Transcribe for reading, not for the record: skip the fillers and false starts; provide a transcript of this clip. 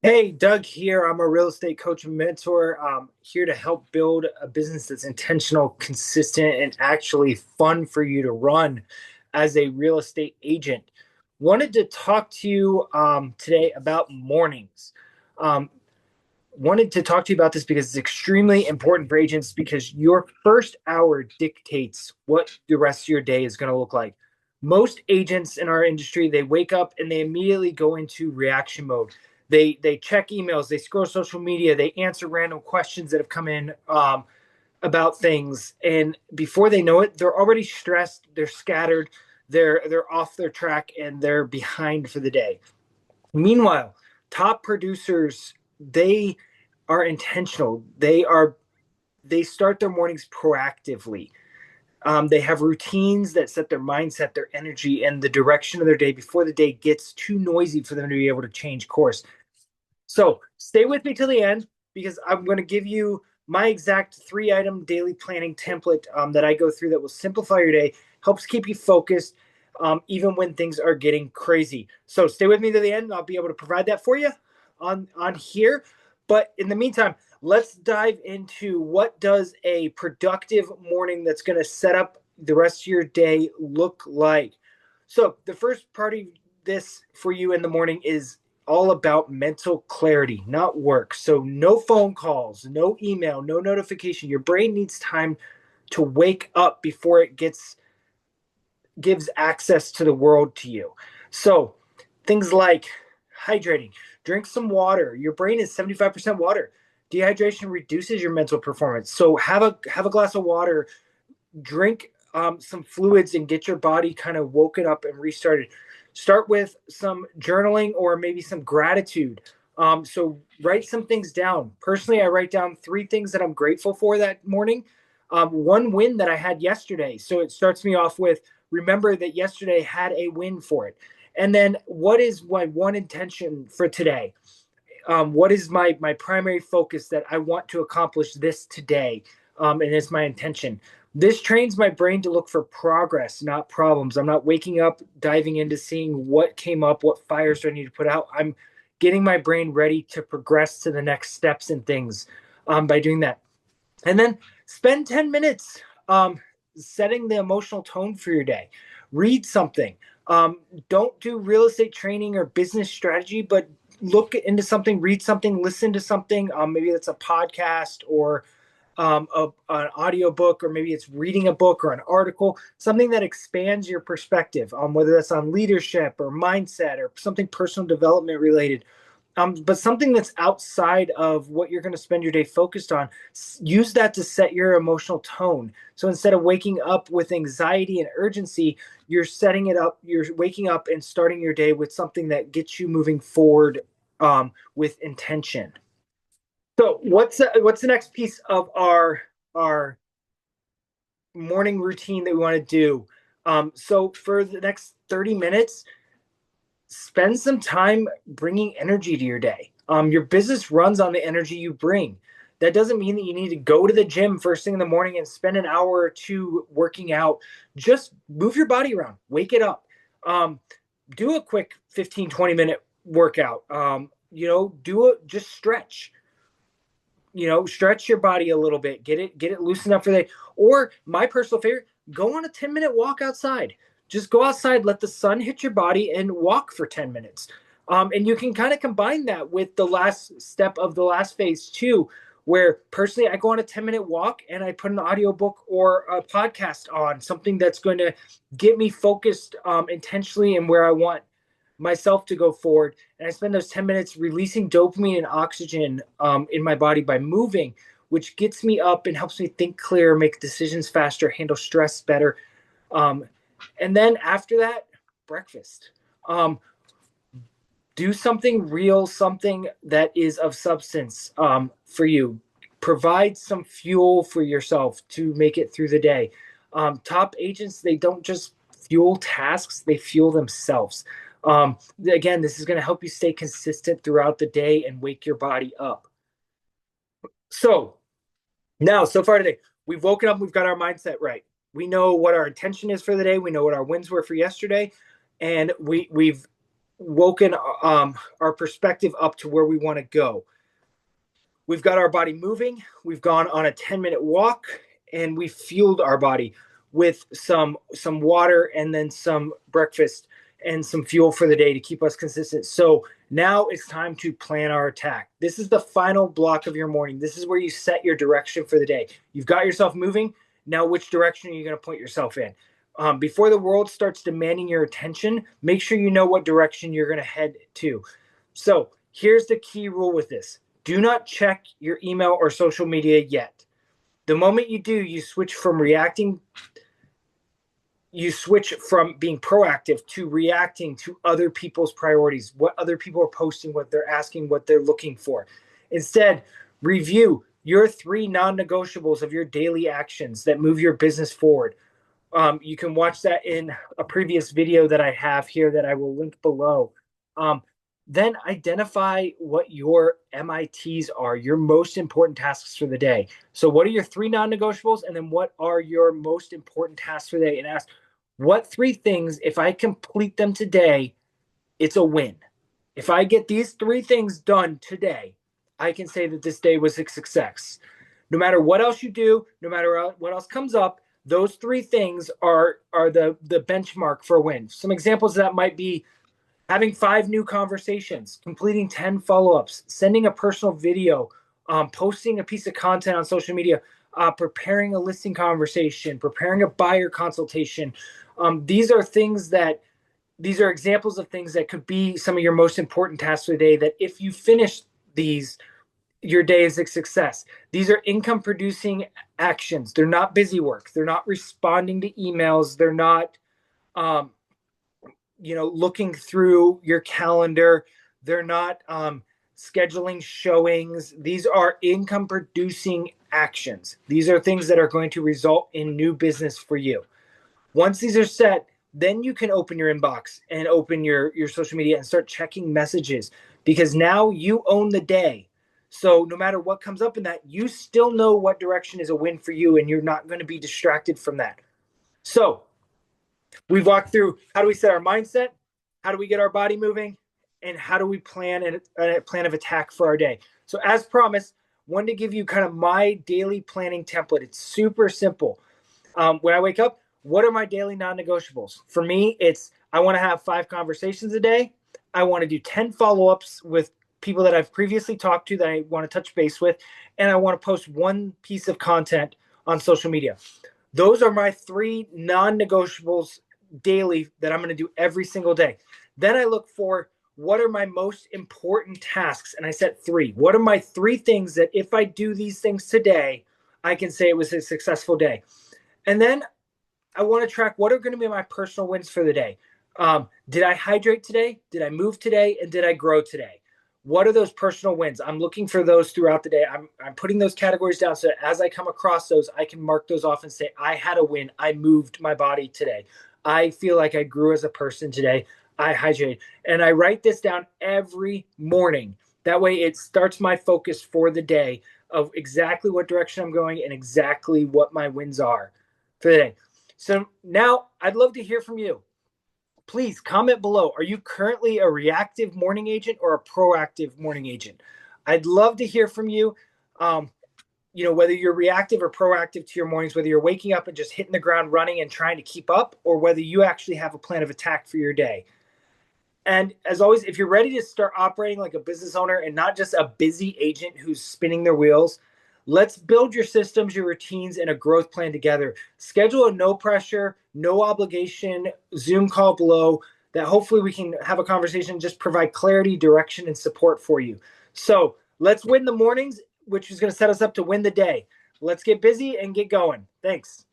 Hey, Doug here. I'm a real estate coach and mentor. Here to help build a business that's intentional, consistent, and actually fun for you to run as a real estate agent. Wanted to talk to you today about mornings. Um, Wanted to talk to you about this because it's extremely important for agents because your first hour dictates what the rest of your day is going to look like. Most agents in our industry, they wake up and they immediately go into reaction mode. They check emails, they scroll social media, they answer random questions that have come in about things, and before they know it, they're already stressed, they're scattered, they're off their track, and they're behind for the day. Meanwhile, top producers, they are intentional. They start their mornings proactively. They have routines that set their mindset, their energy, and the direction of their day before the day gets too noisy for them to be able to change course. So stay with me till the end because I'm going to give you my exact 3 item daily planning template that I go through that will simplify your day, helps keep you focused, even when things are getting crazy. So stay with me to the end. And I'll be able to provide that for you on here. But in the meantime, let's dive into what does a productive morning that's going to set up the rest of your day look like. So the first part of this for you in the morning is all about mental clarity, not work. So no phone calls, no email, no notification. Your brain needs time to wake up before it gives access to the world to you. So things like hydrating, drink some water. Your brain is 75% water. Dehydration reduces your mental performance. So have a glass of water, drink some fluids, and get your body kind of woken up and restarted. Start with some journaling or maybe some gratitude. So write some things down. Personally, I write down 3 things that I'm grateful for that morning. One win that I had yesterday. So it starts me off with remember that yesterday had a win for it. And then what is my one intention for today? What is my primary focus that I want to accomplish this today? And it's my intention. This trains my brain to look for progress, not problems. I'm not waking up, diving into seeing what came up, what fires do I need to put out. I'm getting my brain ready to progress to the next steps and things by doing that. And then spend 10 minutes setting the emotional tone for your day. Read something. Don't do real estate training or business strategy, but look into something, read something, listen to something. Maybe it's a podcast or an audio book, or maybe it's reading a book or an article, something that expands your perspective, whether that's on leadership or mindset or something personal development related. But something that's outside of what you're going to spend your day focused on, use that to set your emotional tone. So instead of waking up with anxiety and urgency, you're setting it up, you're waking up and starting your day with something that gets you moving forward with intention. So what's the next piece of our morning routine that we want to do? So for the next 30 minutes, spend some time bringing energy to your day. Your business runs on the energy you bring. That doesn't mean that you need to go to the gym first thing in the morning and spend an hour or two working out. Just move your body around, wake it up. Do a quick 15, 20-minute workout. Just stretch. Stretch your body a little bit, get it loosened up for the day. Or my personal favorite, go on a 10-minute walk outside. Just go outside, let the sun hit your body, and walk for 10 minutes. And you can kind of combine that with the last step of the last phase too, where personally I go on a 10-minute walk and I put an audiobook or a podcast on, something that's going to get me focused intentionally and where I want myself to go forward. And I spend those 10 minutes releasing dopamine and oxygen in my body by moving, which gets me up and helps me think clearer, make decisions faster, handle stress better. And then after that, breakfast. Do something real, something that is of substance for you. Provide some fuel for yourself to make it through the day. Top agents, they don't just fuel tasks, they fuel themselves. Again, this is going to help you stay consistent throughout the day and wake your body up. So now, so far today, we've woken up, we've got our mindset right. We know what our intention is for the day. We know what our wins were for yesterday. And we've woken our perspective up to where we want to go. We've got our body moving. We've gone on a 10-minute walk, and we fueled our body with some water and then some breakfast and some fuel for the day to keep us consistent. So now it's time to plan our attack. This is the final block of your morning. This is where you set your direction for the day. You've got yourself moving. Now, which direction are you going to point yourself in? Before the world starts demanding your attention, make sure you know what direction you're going to head to. So here's the key rule with this. Do not check your email or social media yet. The moment you do, you switch from being proactive to reacting to other people's priorities, what other people are posting, what they're asking, what they're looking for. Instead, review your 3 non-negotiables of your daily actions that move your business forward. You can watch that in a previous video that I have here that I will link below. Then identify what your MITs are, your most important tasks for the day. So what are your 3 non-negotiables? And then what are your most important tasks for the day? And ask, what 3 things, if I complete them today, it's a win. If I get these 3 things done today, I can say that this day was a success. No matter what else you do, no matter what else comes up, those 3 things are the benchmark for a win. Some examples of that might be having 5 new conversations, completing 10 follow-ups, sending a personal video, posting a piece of content on social media, preparing a listing conversation, preparing a buyer consultation. These are examples of things that could be some of your most important tasks for the day, that if you finish these, your day is a success. These are income producing actions. They're not busy work. They're not responding to emails. They're not looking through your calendar. They're not scheduling showings. These are income producing actions. These are things that are going to result in new business for you. Once these are set, then you can open your inbox and open your social media and start checking messages, because now you own the day. So no matter what comes up in that, you still know what direction is a win for you, and you're not going to be distracted from that. So we've walked through how do we set our mindset, how do we get our body moving, and how do we plan a plan of attack for our day. So as promised, wanted to give you kind of my daily planning template. It's super simple. When I wake up, what are my daily non-negotiables? For me, it's I want to have 5 conversations a day. I want to do 10 follow-ups with people that I've previously talked to that I want to touch base with, and I want to post 1 piece of content on social media. Those are my 3 non-negotiables daily that I'm going to do every single day. Then I look for what are my most important tasks, and I set 3. What are my 3 things that if I do these things today, I can say it was a successful day? And then I want to track what are going to be my personal wins for the day. Did I hydrate today? Did I move today? And did I grow today? What are those personal wins? I'm looking for those throughout the day. I'm putting those categories down so that as I come across those, I can mark those off and say, I had a win. I moved my body today. I feel like I grew as a person today. I hydrated. And I write this down every morning. That way it starts my focus for the day of exactly what direction I'm going and exactly what my wins are for the day. So now I'd love to hear from you. Please comment below. Are you currently a reactive morning agent or a proactive morning agent? I'd love to hear from you. Whether you're reactive or proactive to your mornings, whether you're waking up and just hitting the ground running and trying to keep up, or whether you actually have a plan of attack for your day. And as always, if you're ready to start operating like a business owner and not just a busy agent who's spinning their wheels, let's build your systems, your routines, and a growth plan together. Schedule a no pressure, no obligation Zoom call below that hopefully we can have a conversation, just provide clarity, direction, and support for you. So let's win the mornings, which is going to set us up to win the day. Let's get busy and get going. Thanks.